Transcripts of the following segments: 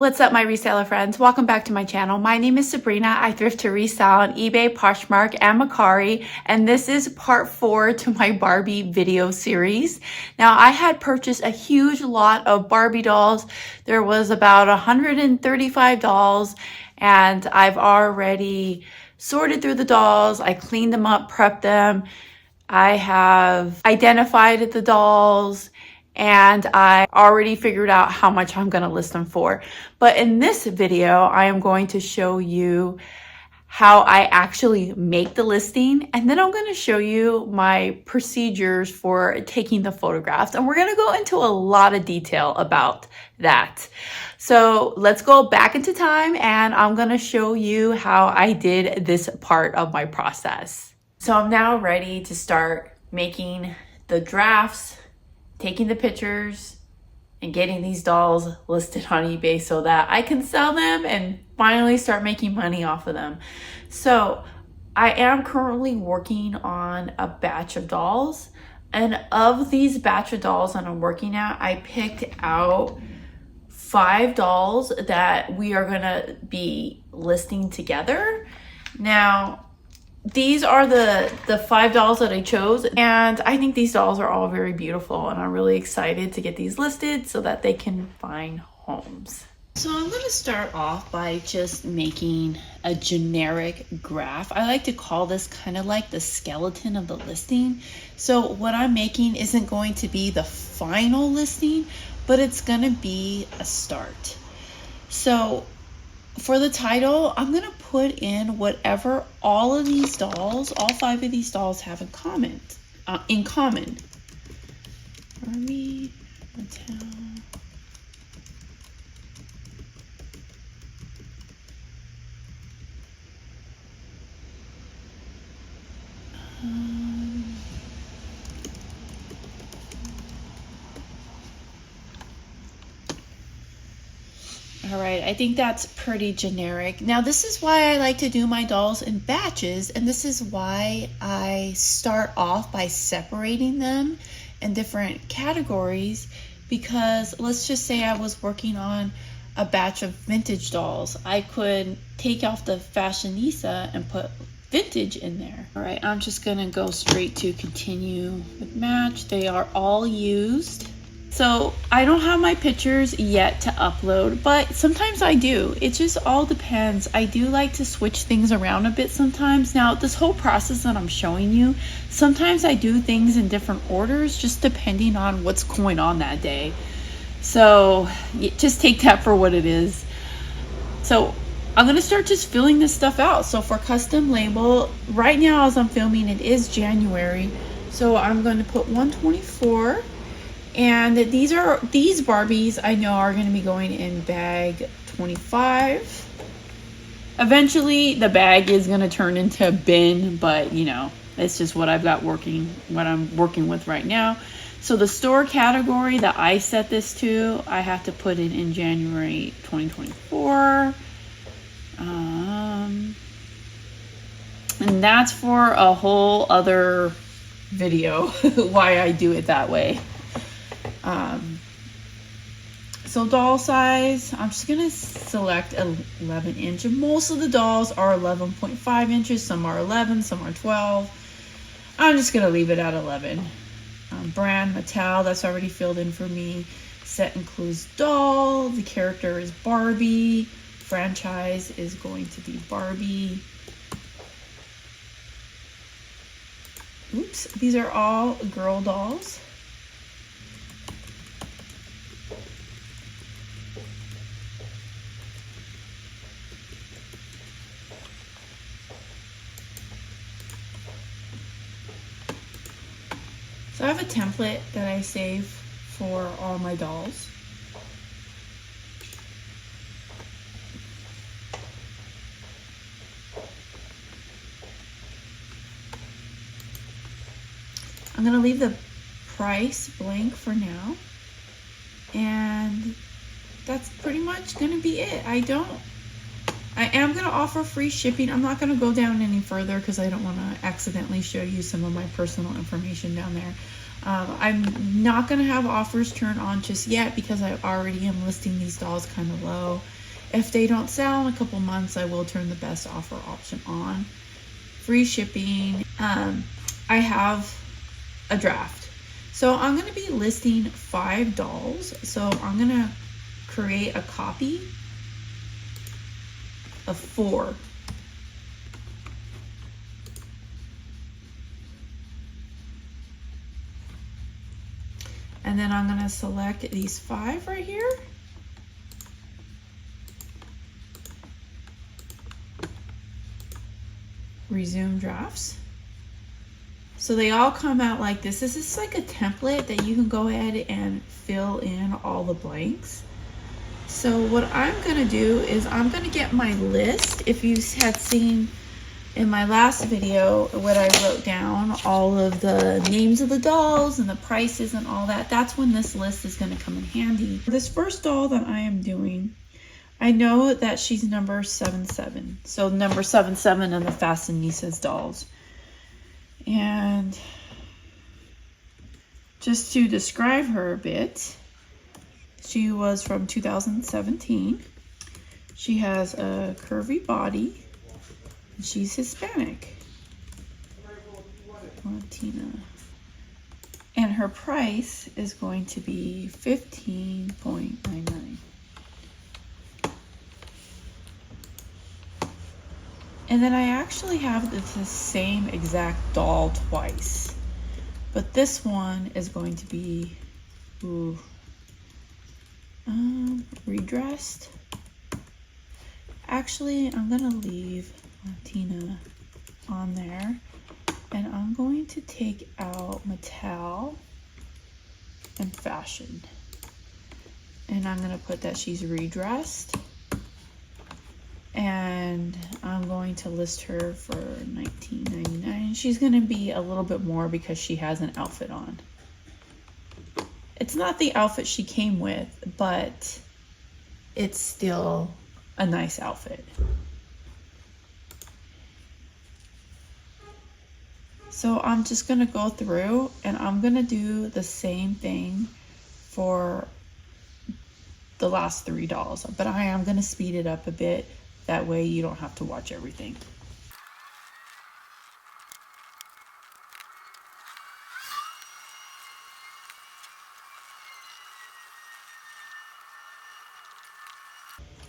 What's up, my reseller friends? Welcome back to my channel. My name is Sabrina. I thrift to resell on eBay, Poshmark, and Mercari, and this is part 4 to my Barbie video series. Now, I had purchased a huge lot of Barbie dolls. There was about 135 dolls, and I've already sorted through the dolls. I cleaned them up, prepped them. I have identified the dolls, and I already figured out how much I'm going to list them for. But in this video, I am going to show you how I actually make the listing, and then I'm going to show you my procedures for taking the photographs, and we're going to go into a lot of detail about that. So let's go back into time, and I'm going to show you how I did this part of my process. So I'm now ready to start making the drafts, taking the pictures, and getting these dolls listed on eBay so that I can sell them and finally start making money off of them. So I am currently working on a batch of dolls, and of these batch of dolls that I'm working at, I picked out 5 dolls that we are gonna be listing together. Now, these are the 5 dolls that I chose, and I think these dolls are all very beautiful, and I'm really excited to get these listed so that they can find homes. So I'm going to start off by just making a generic graph. I like to call this kind of like the skeleton of the listing. So what I'm making isn't going to be the final listing, but it's going to be a start. So for the title, I'm going to put in whatever all of these dolls, all 5 of these dolls have in common. Barbie, Mattel. All right, I think that's pretty generic. Now, this is why I like to do my dolls in batches, and this is why I start off by separating them in different categories, because let's just say I was working on a batch of vintage dolls. I could take off the fashionista and put vintage in there. All right, I'm just gonna go straight to continue with match. They are all used. So I don't have my pictures yet to upload, but sometimes I do. It just all depends. I do like to switch things around a bit sometimes. Now, this whole process that I'm showing you, sometimes I do things in different orders, just depending on what's going on that day. So just take that for what it is. So I'm going to start just filling this stuff out. So for custom label, right now as I'm filming, it is January. So I'm going to put 124. And these Barbies I know are going to be going in bag 25. Eventually the bag is going to turn into a bin, but you know, it's just what I've got working, what I'm working with right now. So the store category that I set this to, I have to put it in January 2024. And that's for a whole other video why I do it that way. So doll size, I'm just going to select 11 inch. Most of the dolls are 11.5 inches. Some are 11, some are 12. I'm just going to leave it at 11. Brand, Mattel, that's already filled in for me. Set includes doll. The character is Barbie. Franchise is going to be Barbie. Oops, these are all girl dolls. So I have a template that I save for all my dolls. I'm going to leave the price blank for now. And that's pretty much going to be it. I am going to offer free shipping. I'm not going to go down any further because I don't want to accidentally show you some of my personal information down there. I'm not going to have offers turned on just yet because I already am listing these dolls kind of low. If they don't sell in a couple months, I will turn the best offer option on. Free shipping. I have a draft. So I'm going to be listing 5 dolls. So I'm going to create a copy of 4. And then I'm going to select these 5 right here. Resume drafts. So they all come out like this. This is like a template that you can go ahead and fill in all the blanks. So what I'm going to do is I'm going to get my list. If you had seen in my last video what I wrote down, all of the names of the dolls and the prices and all that, that's when this list is going to come in handy. This first doll that I am doing, I know that she's number 77. So number 77 in the Fashionistas dolls. And just to describe her a bit, she was from 2017. She has a curvy body. She's Hispanic. Latina. And her price is going to be $15.99. And then I actually have the same exact doll twice. But this one is going to be redressed. Actually, I'm going to leave Latina on there. And I'm going to take out Mattel and fashion. And I'm going to put that she's redressed. And I'm going to list her for $19.99. She's going to be a little bit more because she has an outfit on. It's not the outfit she came with, but it's still a nice outfit. So I'm just going to go through and I'm going to do the same thing for the last 3 dolls, but I am going to speed it up a bit. That way you don't have to watch everything.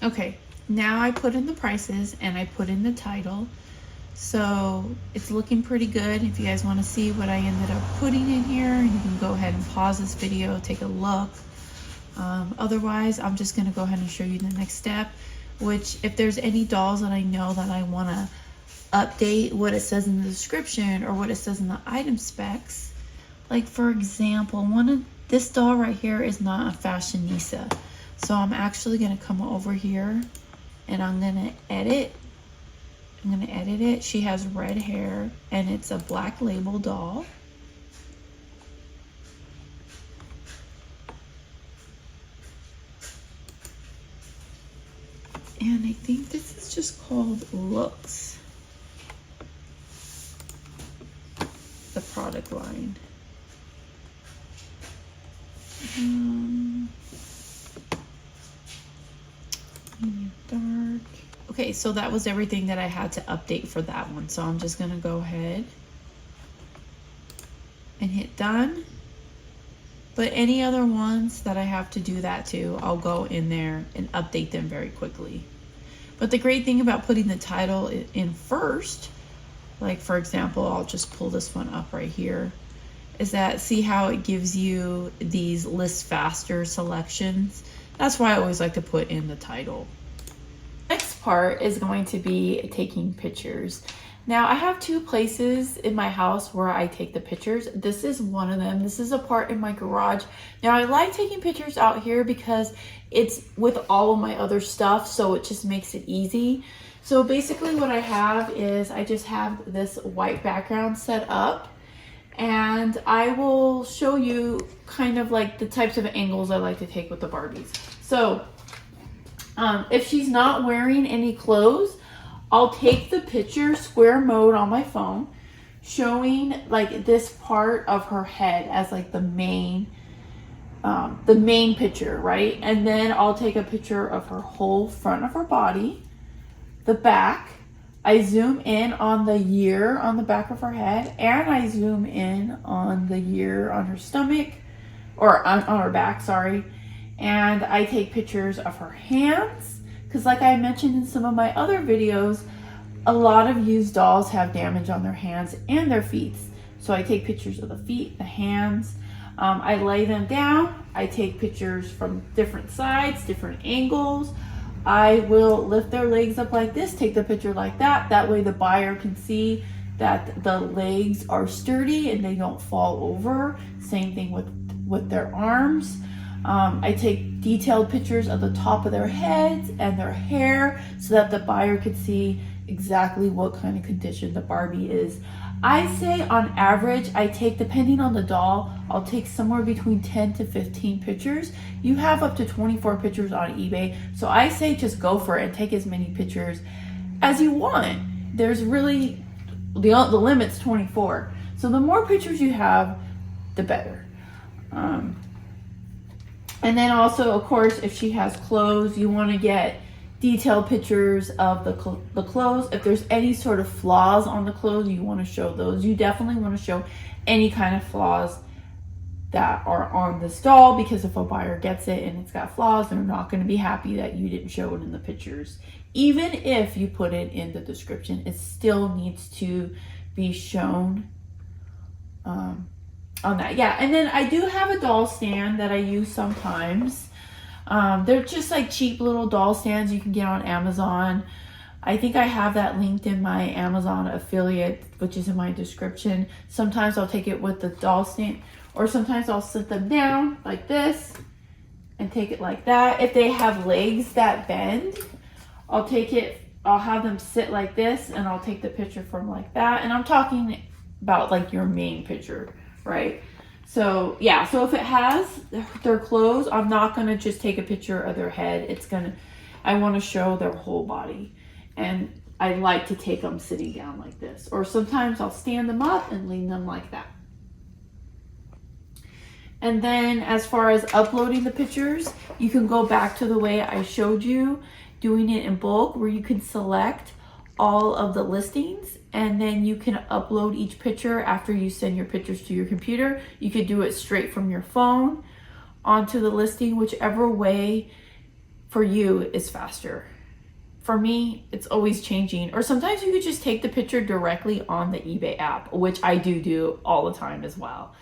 Okay, now I put in the prices and I put in the title. So it's looking pretty good. If you guys want to see what I ended up putting in here, you can go ahead and pause this video, take a look. Otherwise, I'm just going to go ahead and show you the next step, which if there's any dolls that I know that I want to update what it says in the description or what it says in the item specs. Like for example, this doll right here is not a fashionista. So I'm actually going to come over here and I'm going to edit. I'm going to edit it. She has red hair and it's a black label doll. And I think this is just called Looks. The product line. Medium dark. Okay, so that was everything that I had to update for that one. So I'm just going to go ahead and hit done. But any other ones that I have to do that to, I'll go in there and update them very quickly. But the great thing about putting the title in first, like for example, I'll just pull this one up right here, is that see how it gives you these list faster selections? That's why I always like to put in the title. Next part is going to be taking pictures. Now I have 2 places in my house where I take the pictures. This is one of them. This is a part in my garage. Now I like taking pictures out here because it's with all of my other stuff, so it just makes it easy. So basically what I have is I just have this white background set up, and I will show you kind of like the types of angles I like to take with the Barbies. So if she's not wearing any clothes, I'll take the picture square mode on my phone, showing like this part of her head as like the main picture, right? And then I'll take a picture of her whole front of her body, the back. I zoom in on the year on the back of her head, and I zoom in on the year on her stomach, or on her back, sorry. And I take pictures of her hands, because like I mentioned in some of my other videos, a lot of used dolls have damage on their hands and their feet. So I take pictures of the feet, the hands. I lay them down. I take pictures from different sides, different angles. I will lift their legs up like this, take the picture like that. That way the buyer can see that the legs are sturdy and they don't fall over. Same thing with their arms. I take detailed pictures of the top of their heads and their hair so that the buyer could see exactly what kind of condition the Barbie is. I say on average, I take, depending on the doll, I'll take somewhere between 10 to 15 pictures. You have up to 24 pictures on eBay. So I say just go for it and take as many pictures as you want. There's really, the limit's 24. So the more pictures you have, the better. And then also, of course, if she has clothes, you want to get detailed pictures of the clothes. If there's any sort of flaws on the clothes, you want to show those. You definitely want to show any kind of flaws that are on this doll, because if a buyer gets it and it's got flaws, they're not going to be happy that you didn't show it in the pictures. Even if you put it in the description, it still needs to be shown on that. Yeah, and then I do have a doll stand that I use sometimes. They're just like cheap little doll stands you can get on Amazon. I think I have that linked in my Amazon affiliate, which is in my description. Sometimes I'll take it with the doll stand, or sometimes I'll sit them down like this and take it like that. If they have legs that bend, I'll have them sit like this and I'll take the picture from like that. And I'm talking about like your main picture, right? So yeah, so if it has their clothes, I'm not gonna just take a picture of their head. I wanna show their whole body. And I like to take them sitting down like this. Or sometimes I'll stand them up and lean them like that. And then as far as uploading the pictures, you can go back to the way I showed you, doing it in bulk, where you can select all of the listings and then you can upload each picture after you send your pictures to your computer. You could do it straight from your phone onto the listing, whichever way for you is faster. For me, it's always changing. Or sometimes you could just take the picture directly on the eBay app, which I do all the time as well.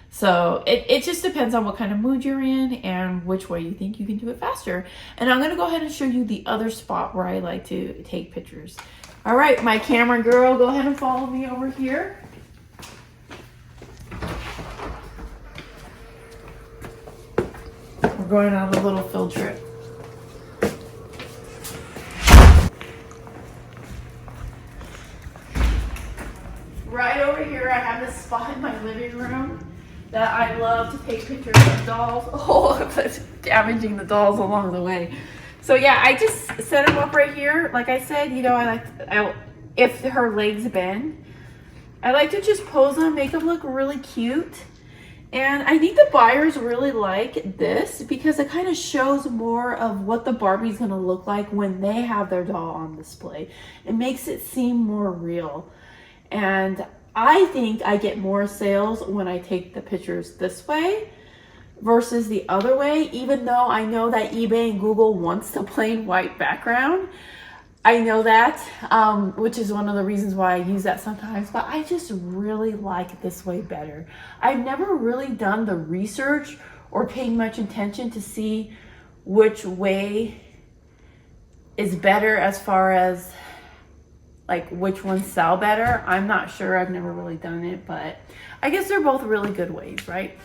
So it just depends on what kind of mood you're in and which way you think you can do it faster. And I'm gonna go ahead and show you the other spot where I like to take pictures. All right, my camera girl, go ahead and follow me over here. We're going on a little field trip. Right over here, I have this spot in my living room that I love to take pictures of dolls. Oh, that's damaging the dolls along the way. So yeah, I just set them up right here. Like I said, you know, if her legs bend, I like to just pose them, make them look really cute. And I think the buyers really like this because it kind of shows more of what the Barbie's gonna look like when they have their doll on display. It makes it seem more real. And I think I get more sales when I take the pictures this way versus the other way, even though I know that eBay and Google wants the plain white background. I know that, which is one of the reasons why I use that sometimes, but I just really like this way better. I've never really done the research or paid much attention to see which way is better as far as like which ones sell better. I'm not sure, I've never really done it, but I guess they're both really good ways, right?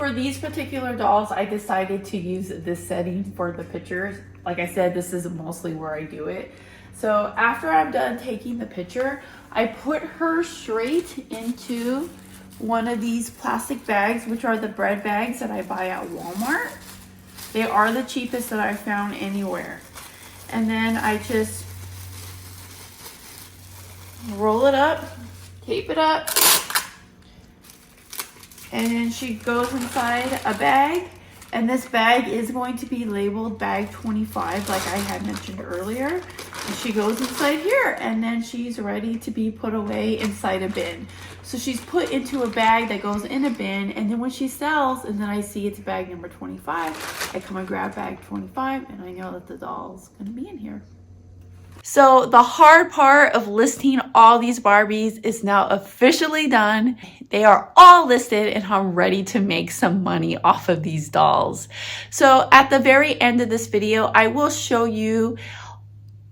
for these particular dolls, I decided to use this setting for the pictures. Like I said, this is mostly where I do it. So after I'm done taking the picture, I put her straight into one of these plastic bags, which are the bread bags that I buy at Walmart. They are the cheapest that I found anywhere. And then I just roll it up, tape it up, and then she goes inside a bag. And this bag is going to be labeled bag 25, like I had mentioned earlier. And she goes inside here, and then she's ready to be put away inside a bin. So she's put into a bag that goes in a bin, and then when she sells, and then I see it's bag number 25, I come and grab bag 25, and I know that the doll's gonna be in here. So the hard part of listing all these Barbies is now officially done. They are all listed and I'm ready to make some money off of these dolls. So at the very end of this video, I will show you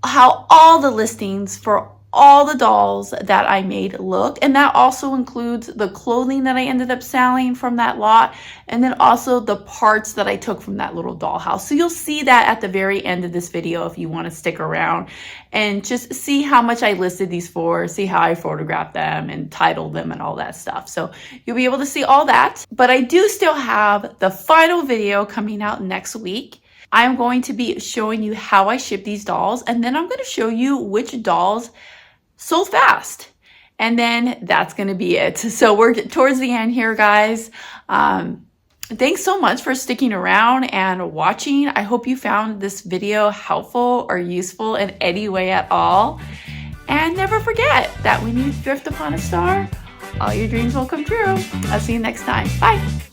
how all the listings for all the dolls that I made look, and that also includes the clothing that I ended up selling from that lot, and then also the parts that I took from that little dollhouse. So you'll see that at the very end of this video if you want to stick around and just see how much I listed these for, see how I photographed them and titled them and all that stuff. So you'll be able to see all that, but I do still have the final video coming out next week. I'm going to be showing you how I ship these dolls, and then I'm going to show you which dolls sold fast. And then that's going to be it. So we're towards the end here, guys. Thanks so much for sticking around and watching. I hope you found this video helpful or useful in any way at all. And never forget that when you drift upon a star, all your dreams will come true. I'll see you next time. Bye.